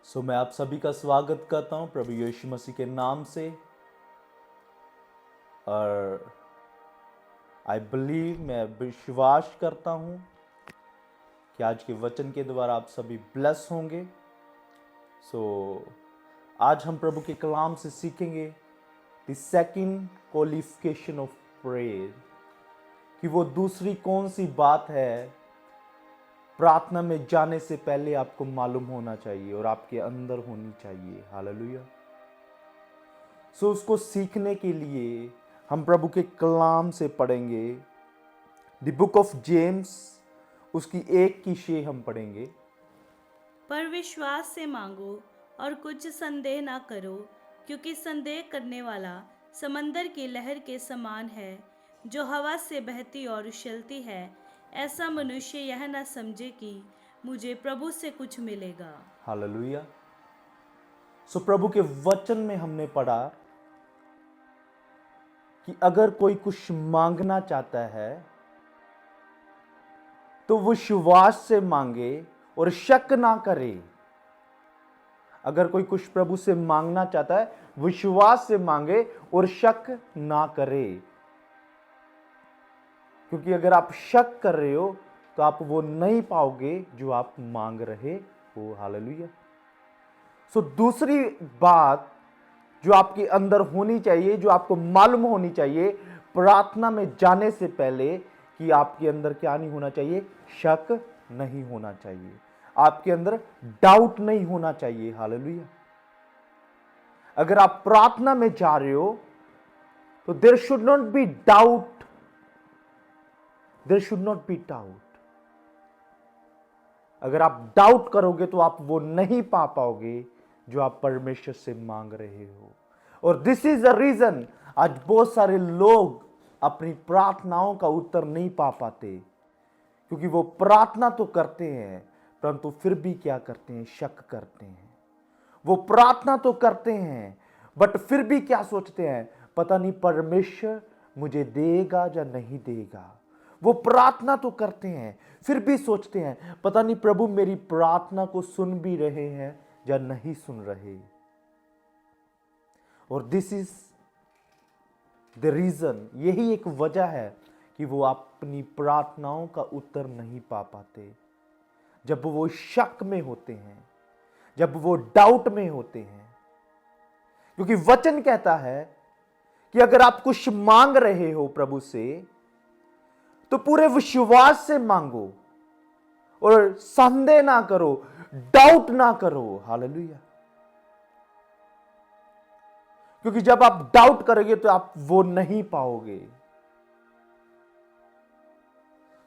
मैं आप सभी का स्वागत करता हूं प्रभु यीशु मसीह के नाम से। और मैं विश्वास करता हूं कि आज के वचन के द्वारा आप सभी ब्लेस होंगे। आज हम प्रभु के कलाम से सीखेंगे the second qualification of prayer, कि वो दूसरी कौन सी बात है प्रार्थना में जाने से पहले आपको मालूम होना चाहिए और आपके अंदर होनी चाहिए। हालेलुया। उसको सीखने के लिए हम प्रभु के कलाम से पढ़ेंगे द बुक ऑफ जेम्स, उसकी 1 की 6 हम पढ़ेंगे। पर विश्वास से मांगो और कुछ संदेह ना करो, क्योंकि संदेह करने वाला समंदर की लहर के समान है, जो हवा से बहती और उछलती है। ऐसा मनुष्य यह ना समझे कि मुझे प्रभु से कुछ मिलेगा। हालेलुया। प्रभु के वचन में हमने पढ़ा कि अगर कोई कुछ मांगना चाहता है तो विश्वास से मांगे और शक ना करे। अगर कोई कुछ प्रभु से मांगना चाहता है, विश्वास से मांगे और शक ना करे, क्योंकि अगर आप शक कर रहे हो तो आप वो नहीं पाओगे जो आप मांग रहे हो। हालेलुया। दूसरी बात जो आपके अंदर होनी चाहिए, जो आपको मालूम होनी चाहिए प्रार्थना में जाने से पहले, कि आपके अंदर क्या नहीं होना चाहिए? शक नहीं होना चाहिए, आपके अंदर डाउट नहीं होना चाहिए। हालेलुया। अगर आप प्रार्थना में जा रहे हो तो there should not be doubt, there should not be doubt. अगर आप डाउट करोगे तो आप वो नहीं पा पाओगे जो आप परमेश्वर से मांग रहे हो। और दिस इज द रीजन आज बहुत सारे लोग अपनी प्रार्थनाओं का उत्तर नहीं पा पाते, क्योंकि वो प्रार्थना तो करते हैं परंतु फिर भी क्या करते हैं? शक करते हैं। वो प्रार्थना तो करते हैं बट फिर भी क्या सोचते हैं? पता नहीं परमेश्वर मुझे देगा या नहीं देगा। वो प्रार्थना तो करते हैं, फिर भी सोचते हैं पता नहीं प्रभु मेरी प्रार्थना को सुन भी रहे हैं या नहीं सुन रहे। और दिस इज द रीजन, यही एक वजह है कि वो अपनी प्रार्थनाओं का उत्तर नहीं पा पाते। जब वो शक में होते हैं, जब वो डाउट में होते हैं, क्योंकि वचन कहता है कि अगर आप कुछ मांग रहे हो प्रभु से तो पूरे विश्वास से मांगो और संदेह ना करो, डाउट ना करो। हालेलुया। क्योंकि जब आप डाउट करोगे तो आप वो नहीं पाओगे।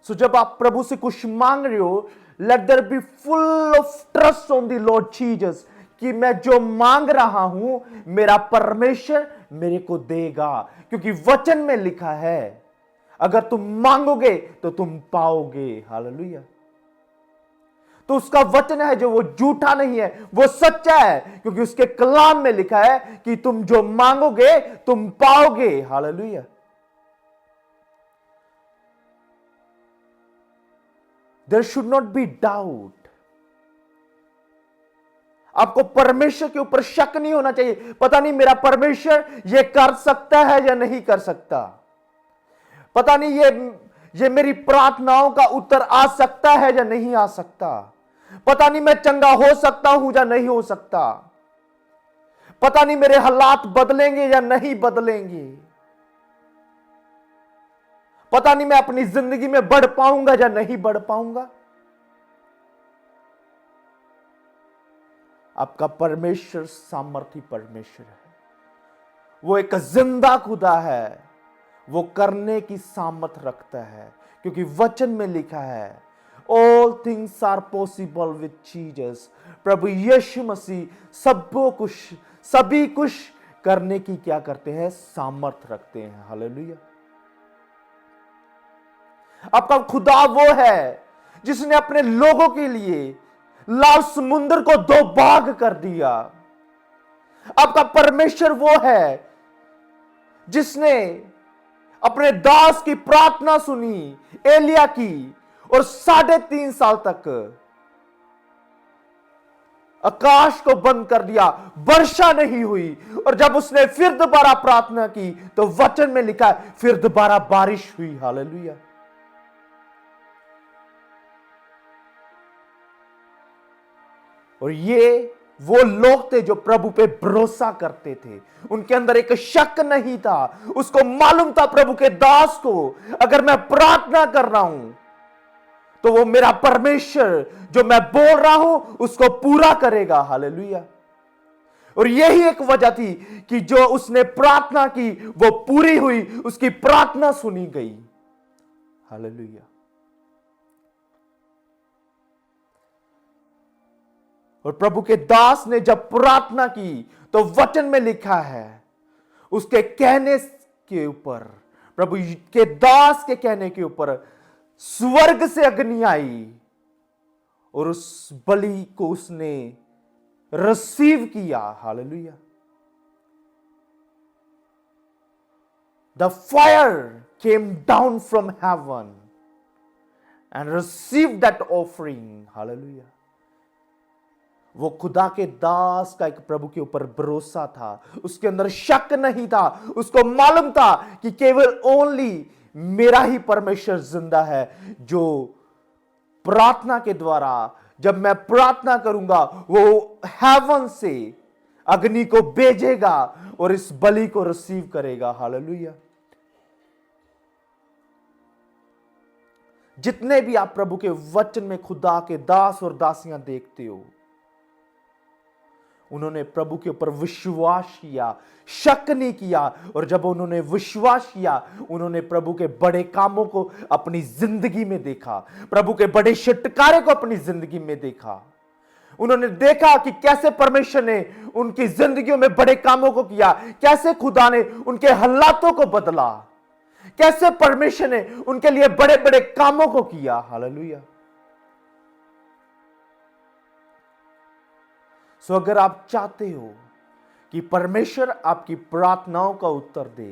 जब आप प्रभु से कुछ मांग रहे हो, let there be full of trust on the Lord Jesus, कि मैं जो मांग रहा हूं मेरा परमेश्वर मेरे को देगा, क्योंकि वचन में लिखा है अगर तुम मांगोगे तो तुम पाओगे। हालेलुया। तो उसका वचन है जो वो झूठा नहीं है, वो सच्चा है, क्योंकि उसके कलाम में लिखा है कि तुम जो मांगोगे तुम पाओगे। Hallelujah. There should not be doubt. आपको परमेश्वर के ऊपर शक नहीं होना चाहिए, पता नहीं मेरा परमेश्वर ये कर सकता है या नहीं कर सकता, पता नहीं ये मेरी प्रार्थनाओं का उत्तर आ सकता है या नहीं आ सकता, पता नहीं मैं चंगा हो सकता हूं या नहीं हो सकता, पता नहीं मेरे हालात बदलेंगे या नहीं बदलेंगे, पता नहीं मैं अपनी जिंदगी में बढ़ पाऊंगा या नहीं बढ़ पाऊंगा। आपका परमेश्वर सामर्थी परमेश्वर है, वो एक जिंदा खुदा है, वो करने की सामर्थ रखता है, क्योंकि वचन में लिखा है all things are possible with Jesus. प्रभु यीशु मसीह सभी कुछ करने की क्या करते हैं? सामर्थ रखते हैं। हालेलुया। आपका खुदा वो है जिसने अपने लोगों के लिए लाल समुद्र को 2 भाग कर दिया। आपका परमेश्वर वो है जिसने अपने दास की प्रार्थना सुनी, एलिया की, और 3.5 साल तक आकाश को बंद कर दिया, वर्षा नहीं हुई। और जब उसने फिर दोबारा प्रार्थना की तो वचन में लिखा है फिर दोबारा बारिश हुई। हालेलुया। और ये वो लोग थे जो प्रभु पे भरोसा करते थे, उनके अंदर एक शक नहीं था। उसको मालूम था प्रभु के दास को, अगर मैं प्रार्थना कर रहा हूं तो वो मेरा परमेश्वर जो मैं बोल रहा हूं उसको पूरा करेगा। हालेलुया। और यही एक वजह थी कि जो उसने प्रार्थना की वो पूरी हुई, उसकी प्रार्थना सुनी गई। हालेलुया। और प्रभु के दास ने जब प्रार्थना की तो वचन में लिखा है उसके कहने के ऊपर, प्रभु के दास के कहने के ऊपर स्वर्ग से अग्नि आई और उस बलि को उसने रिसीव किया। Hallelujah. The fire came down from heaven and receive that offering. Hallelujah. वो खुदा के दास का एक प्रभु के ऊपर भरोसा था, उसके अंदर शक नहीं था। उसको मालूम था कि केवल ओनली मेरा ही परमेश्वर जिंदा है, जो प्रार्थना के द्वारा जब मैं प्रार्थना करूंगा वो हेवन से अग्नि को भेजेगा और इस बलि को रिसीव करेगा। हालेलुया। जितने भी आप प्रभु के वचन में खुदा के दास और दासियां देखते हो, उन्होंने प्रभु के ऊपर विश्वास किया, शक नहीं किया। और जब उन्होंने विश्वास किया, उन्होंने प्रभु के बड़े कामों को अपनी जिंदगी में देखा, प्रभु के बड़े छुटकारे को अपनी जिंदगी में देखा। उन्होंने देखा कि कैसे परमेश्वर ने उनकी जिंदगियों में बड़े कामों को किया, कैसे खुदा ने उनके हालातों को बदला, कैसे परमेश्वर ने उनके लिए बड़े बड़े कामों को किया। हालेलुया। सो अगर आप चाहते हो कि परमेश्वर आपकी प्रार्थनाओं का उत्तर दे,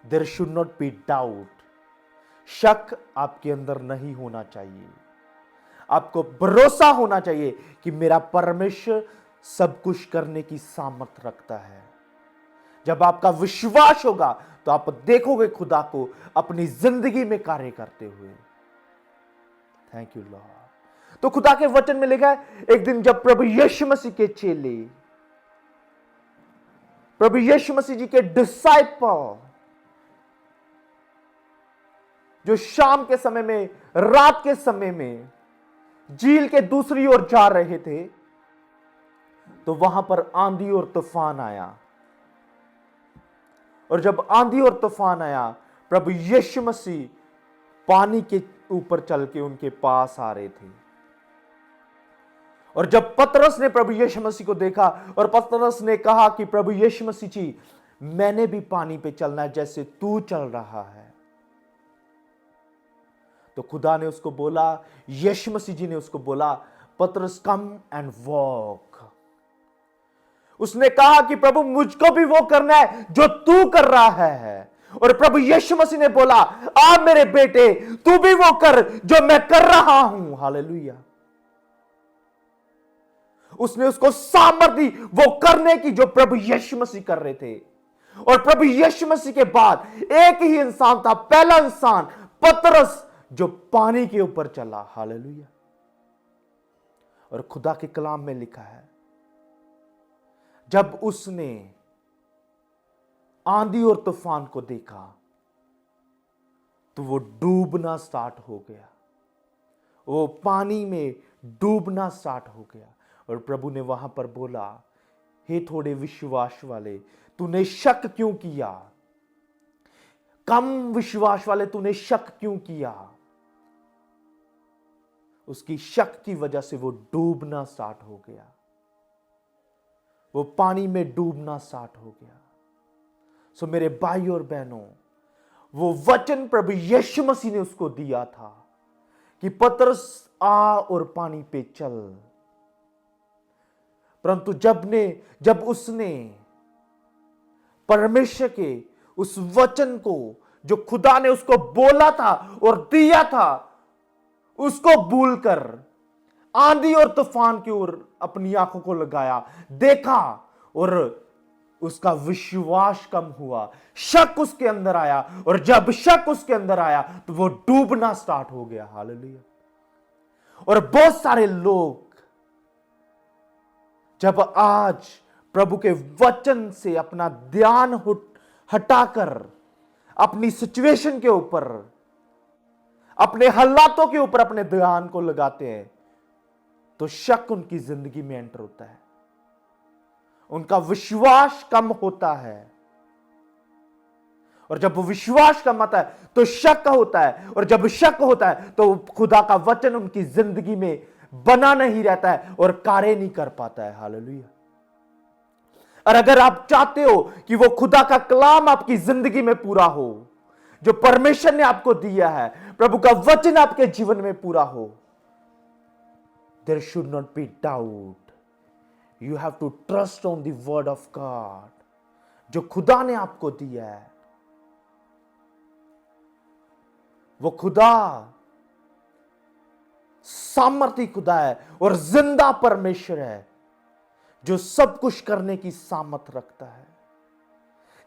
there should not be doubt. शक आपके अंदर नहीं होना चाहिए। आपको भरोसा होना चाहिए कि मेरा परमेश्वर सब कुछ करने की सामर्थ रखता है। जब आपका विश्वास होगा तो आप देखोगे खुदा को अपनी जिंदगी में कार्य करते हुए। Thank you Lord. तो खुदा के वचन में लिखा है एक दिन जब प्रभु यीशु मसीह के चेले, प्रभु यीशु मसीह जी के डिसाइपल जो शाम के समय में, रात के समय में झील के दूसरी ओर जा रहे थे, तो वहां पर आंधी और तूफान आया। और जब आंधी और तूफान आया, प्रभु यीशु मसीह पानी के ऊपर चल के उनके पास आ रहे थे। और जब पतरस ने प्रभु यीशु मसीह को देखा और पतरस ने कहा कि प्रभु यीशु मसीह जी, मैंने भी पानी पे चलना है जैसे तू चल रहा है, तो खुदा ने उसको बोला, यीशु मसीह जी ने उसको बोला, पतरस कम एंड वॉक। उसने कहा कि प्रभु मुझको भी वो करना है जो तू कर रहा है। और प्रभु यीशु मसीह ने बोला, आ मेरे बेटे, तू भी वो कर जो मैं कर रहा हूं। हालेलुया। उसने उसको सामर्थ दी वो करने की जो प्रभु यीशु मसीह कर रहे थे। और प्रभु यीशु मसीह के बाद एक ही इंसान था, पहला इंसान पतरस, जो पानी के ऊपर चला। हालेलुया। और खुदा के कलाम में लिखा है, जब उसने आंधी और तूफान को देखा तो वो डूबना स्टार्ट हो गया, वो पानी में डूबना स्टार्ट हो गया। और प्रभु ने वहां पर बोला, हे थोड़े विश्वास वाले, तूने शक क्यों किया? कम विश्वास वाले, तूने शक क्यों किया? उसकी शक की वजह से वो डूबना स्टार्ट हो गया, वो पानी में डूबना स्टार्ट हो गया। सो मेरे भाई और बहनों, वो वचन प्रभु यीशु मसीह ने उसको दिया था कि पतरस आ और पानी पे चल। परंतु जब उसने परमेश्वर के उस वचन को जो खुदा ने उसको बोला था और दिया था, उसको भूलकर आंधी और तूफान की ओर अपनी आंखों को लगाया, देखा, और उसका विश्वास कम हुआ, शक उसके अंदर आया, और जब शक उसके अंदर आया तो वो डूबना स्टार्ट हो गया। हालेलुया। और बहुत सारे लोग जब आज प्रभु के वचन से अपना ध्यान हटाकर अपनी सिचुएशन के ऊपर, अपने हालातों के ऊपर अपने ध्यान को लगाते हैं, तो शक उनकी जिंदगी में एंटर होता है, उनका विश्वास कम होता है। और जब विश्वास कम आता है तो शक होता है, और जब शक होता है तो खुदा का वचन उनकी जिंदगी में बना नहीं रहता है और कार्य नहीं कर पाता है। हालेलुया। और अगर आप चाहते हो कि वो खुदा का कलाम आपकी जिंदगी में पूरा हो, जो परमेश्वर ने आपको दिया है, प्रभु का वचन आपके जीवन में पूरा हो, there should not be doubt. You have to trust on the word of God, जो खुदा ने आपको दिया है। वो खुदा सामर्थी खुदा है और जिंदा परमेश्वर है, जो सब कुछ करने की सामर्थ रखता है,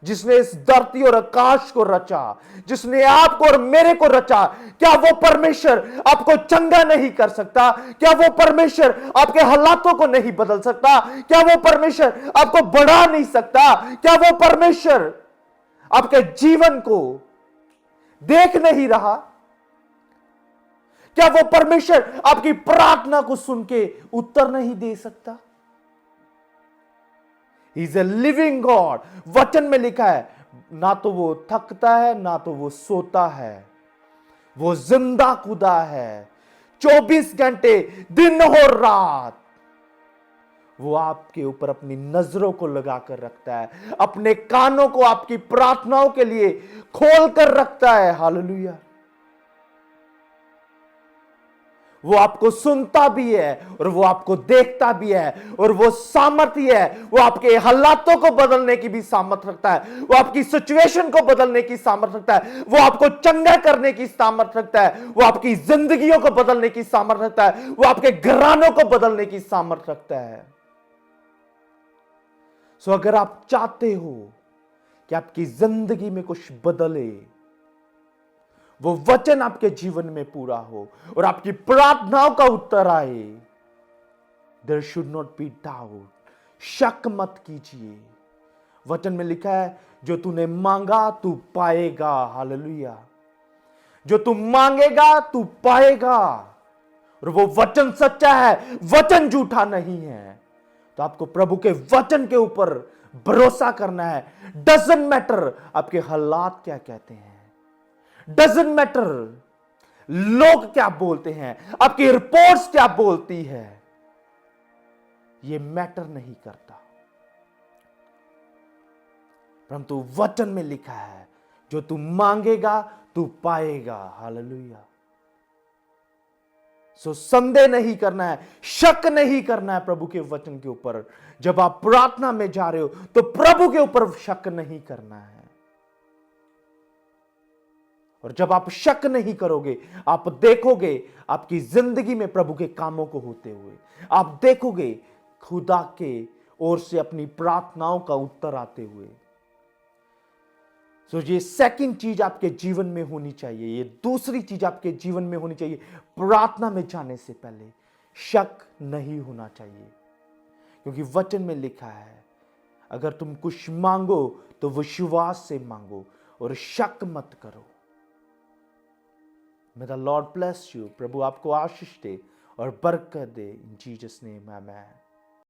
जिसने इस धरती और आकाश को रचा, जिसने आपको और मेरे को रचा। क्या वो परमेश्वर आपको चंगा नहीं कर सकता? क्या वो परमेश्वर आपके हालातों को नहीं बदल सकता? क्या वो परमेश्वर आपको बढ़ा नहीं सकता? क्या वो परमेश्वर आपके जीवन को देख नहीं रहा? क्या वो परमेश्वर आपकी प्रार्थना को सुन के उत्तर नहीं दे सकता? He is a living God। वचन में लिखा है, ना तो वो थकता है ना तो वो सोता है, वो जिंदा खुदा है। 24 घंटे दिन और रात वो आपके ऊपर अपनी नजरों को लगाकर रखता है, अपने कानों को आपकी प्रार्थनाओं के लिए खोल कर रखता है। हालेलुया। वो आपको सुनता भी है और वो आपको देखता भी है, और वो सामर्थ्य है। वो आपके हालातों को बदलने की भी सामर्थ्य रखता है, वो आपकी सिचुएशन को बदलने की सामर्थ्य रखता है, वो आपको चंगा करने की सामर्थ्य रखता है, वो आपकी जिंदगियों को बदलने की सामर्थ्य रखता है, वो आपके घरानों को बदलने की सामर्थ्य रखता है। सो अगर आप चाहते हो कि आपकी जिंदगी में कुछ बदले, वो वचन आपके जीवन में पूरा हो और आपकी प्रार्थनाओं का उत्तर आए, there should not be doubt. शक मत कीजिए। वचन में लिखा है, जो तूने मांगा तू पाएगा। हालेलुया। जो तू मांगेगा तू पाएगा, और वो वचन सच्चा है, वचन झूठा नहीं है। तो आपको प्रभु के वचन के ऊपर भरोसा करना है। डजंट मैटर आपके हालात क्या कहते हैं, डजंट मैटर लोग क्या बोलते हैं, आपकी रिपोर्ट्स क्या बोलती है, ये मैटर नहीं करता। परंतु वचन में लिखा है, जो तू मांगेगा तू पाएगा। हालेलुया। सो संदेह नहीं करना है, शक नहीं करना है प्रभु के वचन के ऊपर। जब आप प्रार्थना में जा रहे हो तो प्रभु के ऊपर शक नहीं करना है। और जब आप शक नहीं करोगे, आप देखोगे आपकी जिंदगी में प्रभु के कामों को होते हुए, आप देखोगे खुदा के ओर से अपनी प्रार्थनाओं का उत्तर आते हुए। सो ये सेकंड चीज आपके जीवन में होनी चाहिए। ये दूसरी चीज आपके जीवन में होनी चाहिए, प्रार्थना में जाने से पहले शक नहीं होना चाहिए, क्योंकि वचन में लिखा है, अगर तुम कुछ मांगो तो विश्वास से मांगो और शक मत करो। May the Lord bless you। प्रभु आपको आशीष दे और बरकत दे। इन जीसस नेम आमेन।